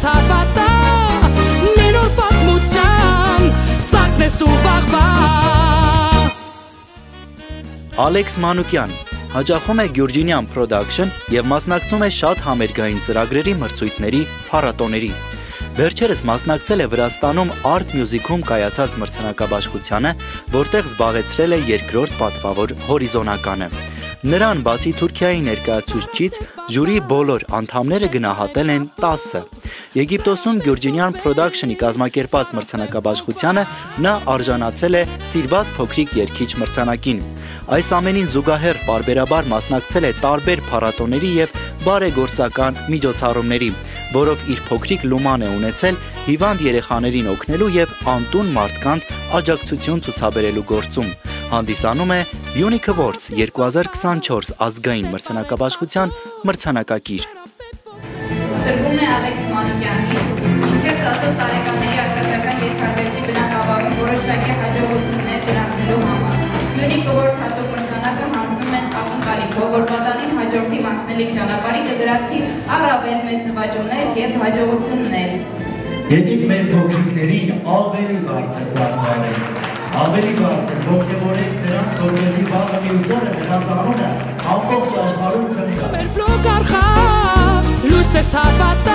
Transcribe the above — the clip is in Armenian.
հարվածա Մենոր պատմության Սարքն ես դու վաղվա Ալեքս Մանուկյան հաճախում է Գյուրջինյան Production և մասնակցում է շատ համերգային ծրագրերի մրցույթների, փառատոների։ Վերջերս մասնակցել է Վրաստանում Art Music-ում կայացած մրցանակաբաշխությանը, որտեղ զբաղեցրել է երկրորդ պատվավոր հորիզոնականը։ Նրան բացի Թուրքիայի ներկայացուցչից ժյուրիի բոլոր անդամները գնահատել են 10-ը։ Եգիպտոսում Գյուրջինյան Production-ի կազմակերպած մրցանակաբաշխությանը նա արժանացել է սիրված փոքրիկ երգիչ մրցանակին։ Այս ամենին զուգահեռ պարբերաբար մասնակցել է տարբեր փառատոների և բարեգործական միջոցառումների, որով իր փոքրիկ լուման է ունեցել հիվանդ երեխաներին օգնելու և անտուն մարդկանց աջակցություն ցուցաբերելու գործում։ Հանդիսանում է Unique Awards 2024 ազգային մրցանակաբաշխության մրցանակակիր։ Տրվում է Ալեքս Մանուկյանի, մինչև 10 տարեկանների արտադրական երկարվեստի բնագավառում որոշակի հաջողություններ գրանցելու համար։ Unique Award հատուկ մրցանակը հանձնում են ակնկալիքով, որ պատանին հաջորդի անցնելիք ճանապարհի կդրացի առավել մեծ նվաճումներ և հաջողություններ։ Եկեք մեր փոքրիկներին ավելի բարձր ծաղկանենք, ավելի բարձր ողջորենք նրանց, որպեսզի վաղը մյուս օրը նրանց անունը ամբողջ աշխարհում քննի։ Մեր բլոկ արխա լույս ես հարվածա